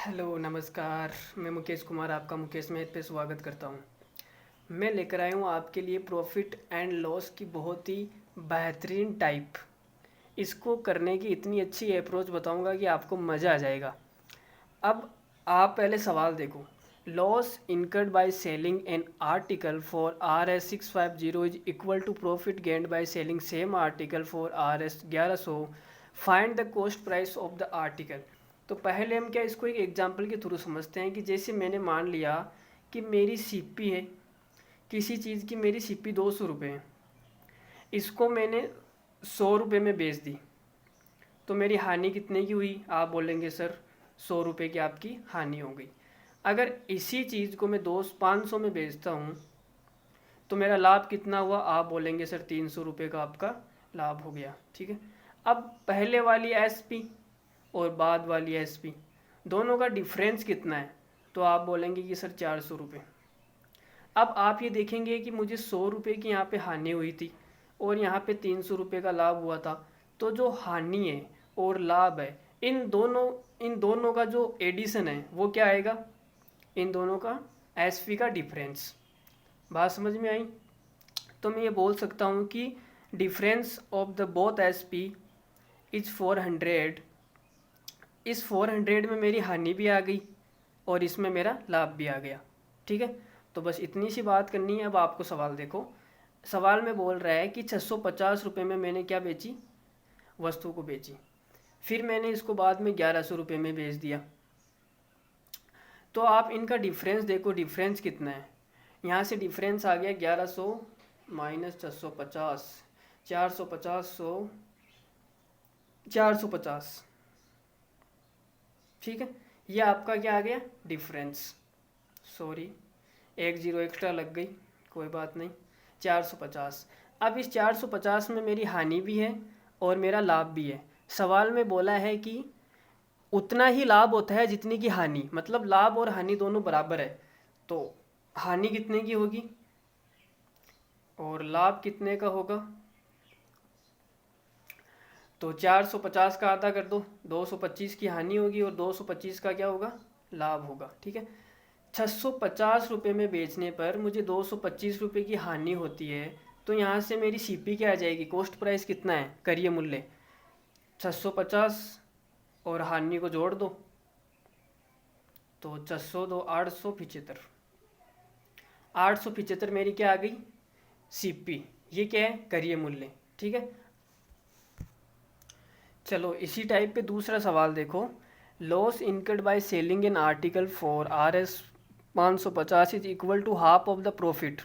Hello नमस्कार। मैं मुकेश कुमार आपका मुकेश मैथ पे स्वागत करता हूँ। मैं लेकर आया हूँ आपके लिए प्रॉफिट एंड लॉस की बहुत ही बेहतरीन टाइप। इसको करने की इतनी अच्छी अप्रोच बताऊँगा कि आपको मज़ा आ जाएगा। अब आप पहले सवाल देखो। Loss incurred by selling an article for RS650 is equal to profit gained by selling same article for RS1100। Find the cost price of the article. तो पहले हम क्या इसको एक एग्जांपल के थ्रू समझते हैं कि जैसे मैंने मान लिया कि मेरी सीपी है, किसी चीज़ की मेरी सीपी 200 रुपये है, इसको मैंने 100 रुपये में बेच दी, तो मेरी हानि कितने की हुई? आप बोलेंगे सर 100 रुपये की आपकी हानि हो गई। अगर इसी चीज़ को मैं 500 में बेचता हूँ तो मेरा लाभ कितना हुआ? आप बोलेंगे सर 300 रुपये का आपका लाभ हो गया। ठीक है। अब पहले वाली एसपी और बाद वाली एसपी दोनों का डिफरेंस कितना है? तो आप बोलेंगे कि सर 400 रुपये। अब आप ये देखेंगे कि मुझे 100 रुपये की यहाँ पे हानि हुई थी और यहाँ पे 300 रुपये का लाभ हुआ था। तो जो हानि है और लाभ है, इन दोनों का जो एडिशन है वो क्या आएगा? इन दोनों का एसपी का डिफरेंस। बात समझ में आई? तो मैं ये बोल सकता हूँ कि difference of the both SP is 400। इस 400 में मेरी हानि भी आ गई और इसमें मेरा लाभ भी आ गया। ठीक है। तो बस इतनी सी बात करनी है। अब आपको सवाल देखो। सवाल में बोल रहा है कि 650 रुपये में मैंने क्या बेची? वस्तु को बेची। फिर मैंने इसको बाद में 1100 रुपये में बेच दिया। तो आप इनका डिफरेंस देखो, डिफरेंस कितना है। यहाँ से डिफरेंस आ गया 1100 माइनस 650, 450, 100, 450। ठीक है। ये आपका क्या आ गया? डिफरेंस। सॉरी, एक जीरो एक्स्ट्रा लग गई, कोई बात नहीं। 450। अब इस 450 में मेरी हानि भी है और मेरा लाभ भी है। सवाल में बोला है कि उतना ही लाभ होता है जितनी की हानि, मतलब लाभ और हानि दोनों बराबर है। तो हानि कितने की होगी और लाभ कितने का होगा? तो 450 का आधा कर दो, 225 की हानि होगी और 225 का क्या होगा? लाभ होगा। ठीक है। 650 रुपये में बेचने पर मुझे 225 रुपये की हानि होती है। तो यहाँ से मेरी सीपी क्या आ जाएगी? कॉस्ट प्राइस कितना है? करिए मूल्य 650 और हानि को जोड़ दो, तो 600 दो 875। 875 मेरी क्या आ गई? सीपी। ये क्या है? करिए मूल्य। ठीक है। चलो इसी टाइप पे दूसरा सवाल देखो। Loss incurred by selling an article for RS 550 is equal to half of the profit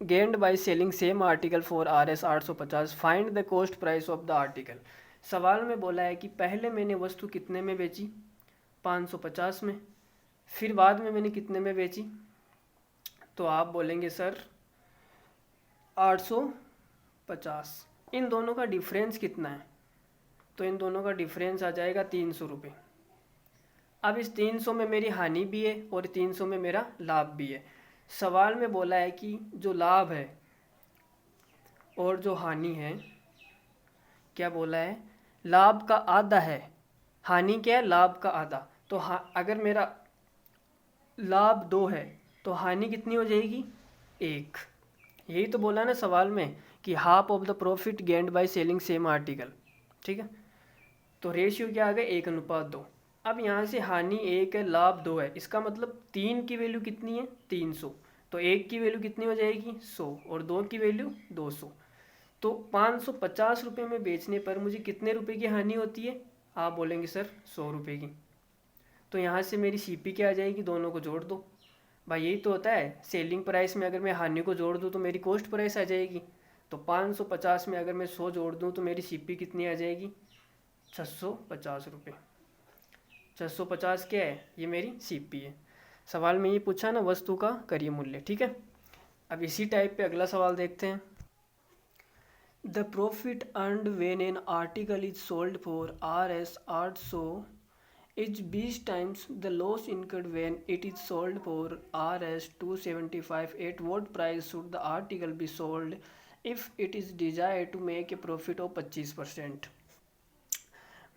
gained by selling same article for RS 850। Find the cost price of the article. सवाल में बोला है कि पहले मैंने वस्तु कितने में बेची? 550 में। फिर बाद में मैंने कितने में बेची? तो आप बोलेंगे सर 850। इन दोनों का डिफरेंस कितना है? तो इन दोनों का डिफरेंस आ जाएगा 300 रुपये। अब इस 300 में मेरी हानि भी है और 300 में मेरा लाभ भी है। सवाल में बोला है कि जो लाभ है और जो हानि है, क्या बोला है? लाभ का आधा है, हानि क्या है? लाभ का आधा। तो अगर मेरा लाभ 2 है तो हानि कितनी हो जाएगी? 1। यही तो बोला ना सवाल में कि half of the profit gained by selling same article. ठीक है। तो रेशियो क्या आ गया? 1:2। अब यहाँ से हानि 1 है, लाभ 2 है, इसका मतलब 3 की वैल्यू कितनी है? 300। तो 1 की वैल्यू कितनी हो जाएगी? 100 और 2 की वैल्यू 200। तो 550 रुपये में बेचने पर मुझे कितने रुपए की हानि होती है? आप बोलेंगे सर 100 रुपये की। तो यहाँ से मेरी सीपी क्या आ जाएगी? दोनों को जोड़ दो। भाई यही तो होता है, सेलिंग प्राइस में अगर मैं हानि को जोड़ दूँ तो मेरी कॉस्ट प्राइस आ जाएगी। तो 550 में अगर मैं 100 जोड़ दूँ तो मेरी सीपी कितनी आ जाएगी? 650 रुपये। 650 क्या है? ये मेरी सीपी है। सवाल में ये पूछा ना वस्तु का करिए मूल्य। ठीक है। अब इसी टाइप पे अगला सवाल देखते हैं। The profit earned when an article is sold for RS 800 is 20 times the loss incurred when it is sold for RS 275। At what price should the article be sold if it is desired to make a profit of 25%।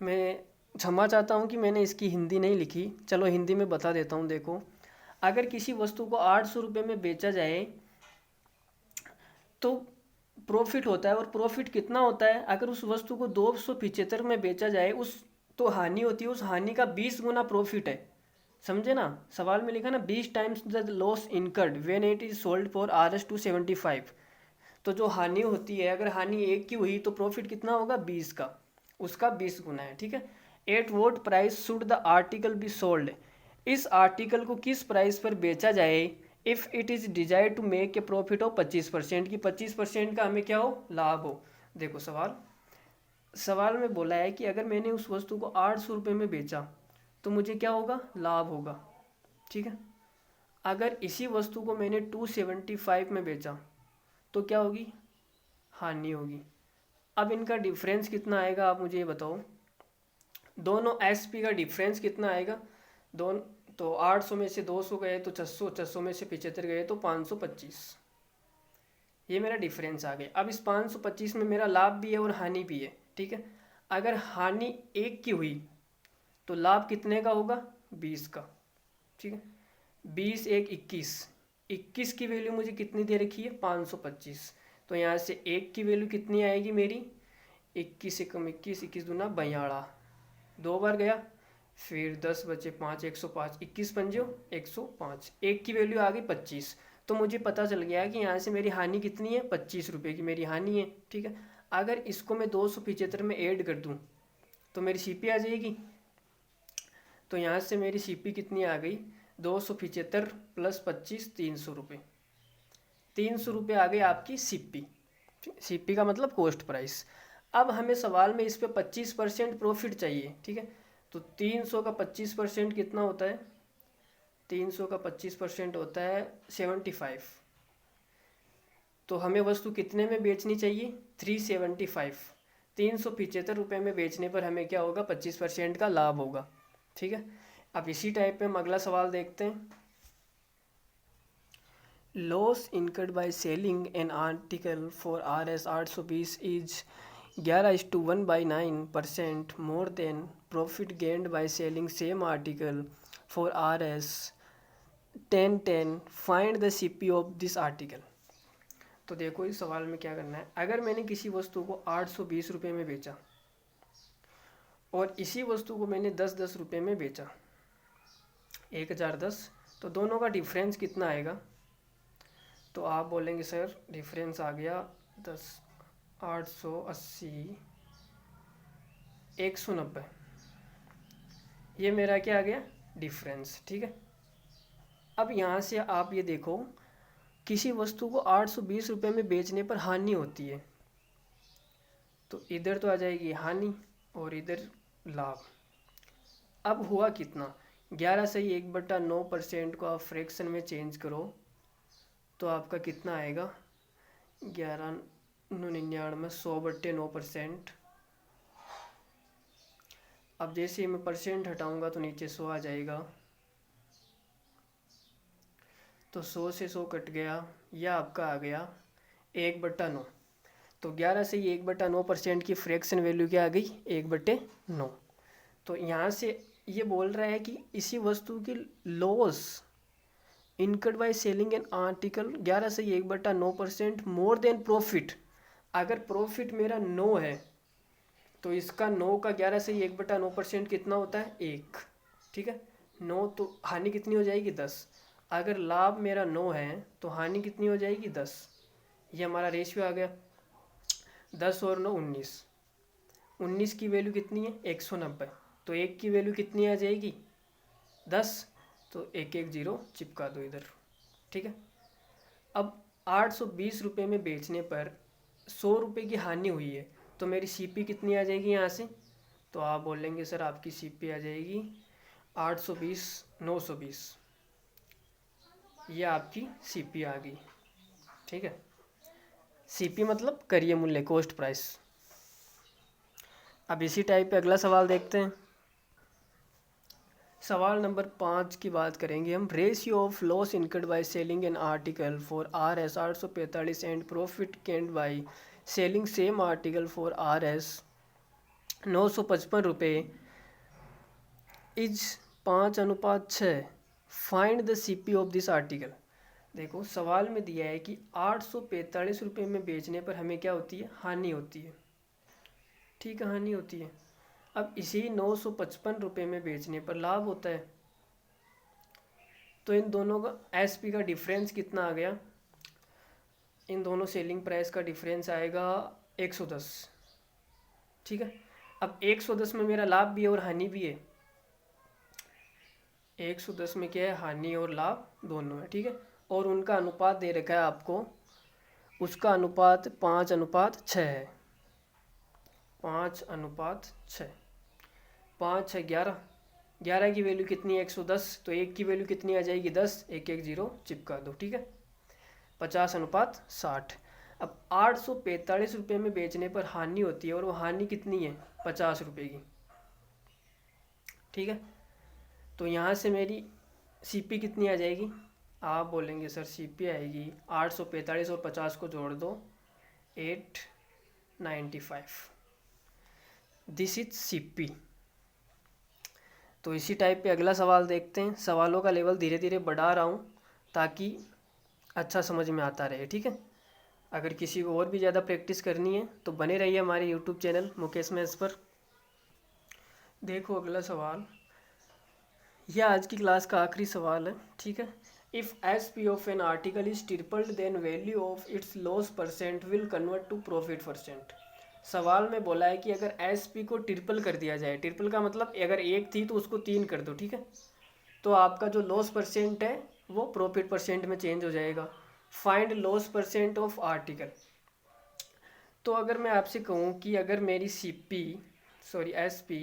मैं क्षमा चाहता हूँ कि मैंने इसकी हिंदी नहीं लिखी, चलो हिंदी में बता देता हूँ। देखो, अगर किसी वस्तु को 800 रुपये में बेचा जाए तो प्रॉफिट होता है, और प्रॉफिट कितना होता है? अगर उस वस्तु को 275 में बेचा जाए उस तो हानि होती है, उस हानि का 20 गुना प्रॉफिट है। समझे ना? सवाल में लिखा ना 20 times the loss incurred when it is sold for RS 275। तो जो हानि होती है, अगर हानि 1 की हुई तो प्रॉफिट कितना होगा? 20 का, उसका 20 गुना है। ठीक है। At what price should the article be sold, इस आर्टिकल को किस प्राइस पर बेचा जाए if it is desire to make a profit of 25%, की 25% का हमें क्या हो? लाभ हो। देखो, सवाल में बोला है कि अगर मैंने उस वस्तु को 800 रुपये में बेचा तो मुझे क्या होगा? लाभ होगा। ठीक है। अगर इसी वस्तु को मैंने 275 में बेचा तो क्या होगी? हानि होगी। अब इनका डिफरेंस कितना आएगा, आप मुझे ये बताओ। दोनों SP का डिफरेंस कितना आएगा? दोनों तो 800 में से 200 गए तो 600, 600 में से 75 गए तो 525। ये मेरा डिफरेंस आ गया। अब इस 525 में मेरा लाभ भी है और हानि भी है। ठीक है। अगर हानि 1 की हुई तो लाभ कितने का होगा? 20 का। ठीक है। 20 1 21, 21 की वैल्यू मुझे कितनी दे रखी है? 525। तो यहाँ से 1 की वैल्यू कितनी आएगी मेरी? 21 से कम 21, 21 दूना 42, 2 बार गया, फिर 10 बचे 5, 105, 21 पंजो 105, 1 की वैल्यू आ गई 25। तो मुझे पता चल गया कि यहाँ से मेरी हानि कितनी है? 25 रुपये की मेरी हानि है। ठीक है। अगर इसको मैं 275 में ऐड कर दूँ तो मेरी CP आ जाएगी। तो यहाँ से मेरी CP कितनी आ गई? 275 प्लस 25, 300 रुपये। 300 रुपये आ गई आपकी CP। CP का मतलब कॉस्ट प्राइस। अब हमें सवाल में इस पे 25% प्रॉफिट चाहिए। ठीक है। तो 300 का 25% कितना होता है? 300 का 25% होता है 75। तो हमें वस्तु कितने में बेचनी चाहिए? 375। 375 रुपये में बेचने पर हमें क्या होगा? 25% का लाभ होगा। ठीक है। अब इसी टाइप में हम अगला सवाल देखते हैं। Loss incurred by selling an article for RS 820 is 11:1/9% more than profit gained by selling same article for RS 1010, find the CP of this article. तो देखो, इस सवाल में क्या करना है। अगर मैंने किसी वस्तु को 820 रुपये में बेचा और इसी वस्तु को मैंने 10-10 रुपये में बेचा, 1010, तो दोनों का डिफरेंस कितना आएगा? तो आप बोलेंगे सर डिफरेंस आ गया 10, 880, 190। ये मेरा क्या आ गया? डिफरेंस। ठीक है। अब यहाँ से आप ये देखो, किसी वस्तु को 820 रुपये में बेचने पर हानि होती है, तो इधर तो आ जाएगी हानि और इधर लाभ। अब हुआ कितना? 11 से ही 1/9% को आप फ्रैक्शन में चेंज करो तो आपका कितना आएगा? 11×99, 100/9%। अब जैसे ही मैं परसेंट हटाऊंगा तो नीचे 100 आ जाएगा। तो 100 से 100 कट गया, यह आपका आ गया 1/9। तो 11 से ही 1/9% की फ्रैक्शन वैल्यू क्या आ गई? 1/9। तो यहाँ से ये बोल रहा है कि इसी वस्तु की loss incurred by selling an article 11 से 1/9% मोर देन प्रॉफिट। अगर प्रॉफिट मेरा 9 है तो इसका 9 का 11 से 1/9% कितना होता है? 1। ठीक है। 9 तो हानि कितनी हो जाएगी? 10। अगर लाभ मेरा 9 है तो हानि कितनी हो जाएगी? 10। ये हमारा रेशियो आ गया। 10 और 9 19। 19 की वैल्यू कितनी है? 190। तो 1 की वैल्यू कितनी आ जाएगी? 10। तो 1 1 0 चिपका दो इधर। ठीक है। अब 820 रुपये में बेचने पर 100 रुपये की हानि हुई है, तो मेरी CP कितनी आ जाएगी यहाँ से? तो आप बोलेंगे सर आपकी CP आ जाएगी 820 920। ये आपकी CP आ गई। ठीक है। CP मतलब करिए मूल्य, कॉस्ट प्राइस। अब इसी टाइप पे अगला सवाल देखते हैं। सवाल नंबर 5 की बात करेंगे हम। Ratio of loss incurred by selling an article for RS 845 and profit gained by selling same article for RS 955 रुपये is 5:6, find the CP of this article. देखो सवाल में दिया है कि 845 रुपये में बेचने पर हमें क्या होती है, हानि होती है। ठीक है, हानि होती है। अब इसी 955 रुपये में बेचने पर लाभ होता है। तो इन दोनों का एसपी का डिफरेंस कितना आ गया, इन दोनों सेलिंग प्राइस का डिफरेंस आएगा 110। ठीक है, अब 110 में मेरा लाभ भी है और हानि भी है। 110 में क्या है, हानि और लाभ दोनों है। ठीक है, और उनका अनुपात दे रखा है आपको, उसका अनुपात 5:6 है। 5:6, 5 है 11, 11 की वैल्यू कितनी है 110, तो 1 की वैल्यू कितनी आ जाएगी 10, 1 1 0 चिपका दो। ठीक है, 50:60। अब 845 रुपये में बेचने पर हानि होती है और वो हानि कितनी है 50 रुपये की। ठीक है, तो यहाँ से मेरी सीपी कितनी आ जाएगी, आप बोलेंगे सर सीपी आएगी 845 और 50 को जोड़ दो 895। This is CP. तो इसी टाइप पे अगला सवाल देखते हैं। सवालों का लेवल धीरे धीरे बढ़ा रहा हूँ ताकि अच्छा समझ में आता रहे। ठीक है, अगर किसी को और भी ज़्यादा प्रैक्टिस करनी है तो बने रहिए हमारे यूट्यूब चैनल मुकेश मैथ्स पर। देखो अगला सवाल, यह आज की क्लास का आखिरी सवाल है। ठीक है, if S P of an article is tripled then value of its loss percent will convert to profit percent. सवाल में बोला है कि अगर एस पी को ट्रिपल कर दिया जाए, ट्रिपल का मतलब अगर 1 थी तो उसको 3 कर दो। ठीक है, तो आपका जो लॉस परसेंट है वो प्रॉफिट परसेंट में चेंज हो जाएगा। Find loss percent of article. तो अगर मैं आपसे कहूँ कि अगर मेरी एस पी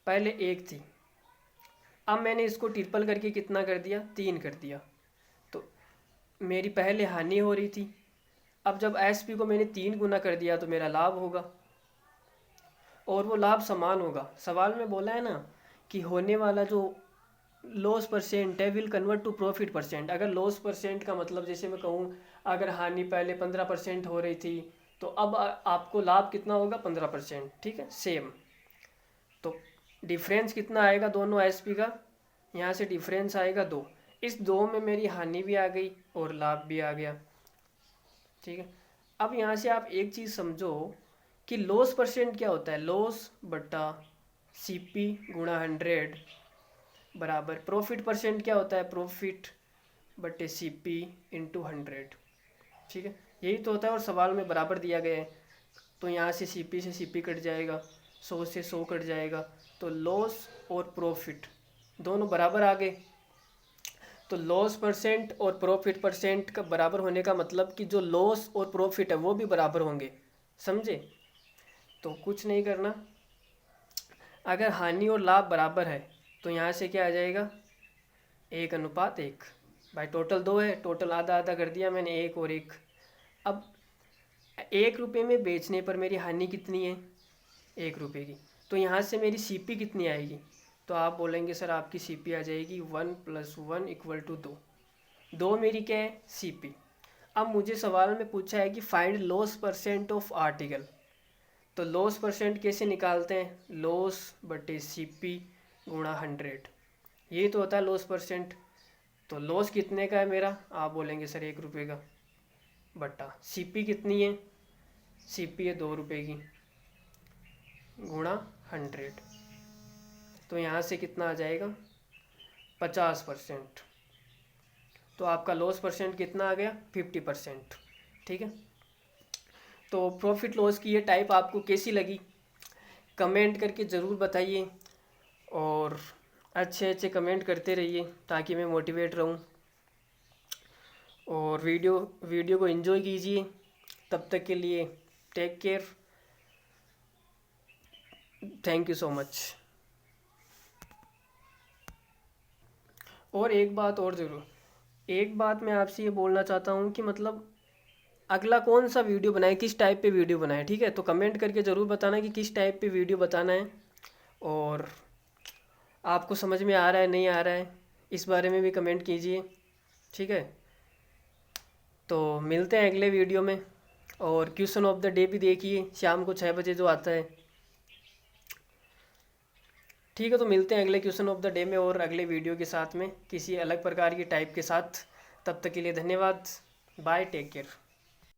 पहले 1 थी, अब मैंने इसको ट्रिपल करके कितना कर दिया, 3 कर दिया, तो मेरी पहले हानि हो रही थी। अब जब एस पी को मैंने 3 गुना कर दिया तो मेरा लाभ होगा और वो लाभ समान होगा। सवाल में बोला है ना कि होने वाला जो लॉस परसेंट है will convert to profit percent. अगर लॉस परसेंट का मतलब जैसे मैं कहूँ अगर हानि पहले 15% हो रही थी तो अब आपको लाभ कितना होगा 15%। ठीक है, सेम। तो डिफरेंस कितना आएगा दोनों एसपी का, यहाँ से डिफरेंस आएगा 2। इस 2 में मेरी हानि भी आ गई और लाभ भी आ गया। ठीक है, अब यहाँ से आप एक चीज़ समझो कि लॉस परसेंट क्या होता है, लॉस बटा सीपी गुणा 100 बराबर प्रॉफिट परसेंट क्या होता है, प्रॉफिट बटे सीपी इंटू 100। ठीक है, यही तो होता है और सवाल में बराबर दिया गया है। तो यहाँ से सीपी कट जाएगा, 100 से 100 कट जाएगा, तो लॉस और प्रॉफिट दोनों बराबर आ गए। तो लॉस परसेंट और प्रॉफिट परसेंट का बराबर होने का मतलब कि जो लॉस और प्रॉफिट है वो भी बराबर होंगे। समझे? तो कुछ नहीं करना, अगर हानि और लाभ बराबर है तो यहाँ से क्या आ जाएगा 1:1। भाई टोटल 2 है, टोटल आधा आधा कर दिया मैंने, 1 और 1। अब 1 रुपये में बेचने पर मेरी हानि कितनी है 1 रुपये की, तो यहाँ से मेरी सीपी कितनी आएगी, तो आप बोलेंगे सर आपकी सीपी आ जाएगी 1 + 1 = 2। 2 मेरी क्या है सीपी। अब मुझे सवाल में पूछा है कि find loss percent of article, तो लॉस परसेंट कैसे निकालते हैं, लॉस बटे सीपी गुणा 100, यही तो होता है लॉस परसेंट। तो लॉस कितने का है मेरा, आप बोलेंगे सर 1 रुपये का, बटा सीपी कितनी है, सीपी है 2 रुपये की, गुणा 100, तो यहाँ से कितना आ जाएगा 50%। तो आपका लॉस परसेंट कितना आ गया 50%। ठीक है, तो प्रॉफिट लॉस की ये टाइप आपको कैसी लगी कमेंट करके ज़रूर बताइए, और अच्छे अच्छे कमेंट करते रहिए ताकि मैं मोटिवेट रहूं, और वीडियो को एंजॉय कीजिए। तब तक के लिए take care, thank you so much. और एक बात मैं आपसे ये बोलना चाहता हूँ कि मतलब अगला कौन सा वीडियो बनाए, किस टाइप पे वीडियो बनाए। ठीक है, तो कमेंट करके ज़रूर बताना कि किस टाइप पे वीडियो बताना है, और आपको समझ में आ रहा है नहीं आ रहा है इस बारे में भी कमेंट कीजिए। ठीक है, तो मिलते हैं अगले वीडियो में, और क्वेश्चन ऑफ द डे भी देखिए शाम को 6 बजे जो आता है। ठीक है, तो मिलते हैं अगले क्वेश्चन ऑफ द डे में और अगले वीडियो के साथ में किसी अलग प्रकार की टाइप के साथ। तब तक के लिए धन्यवाद। Bye, take care.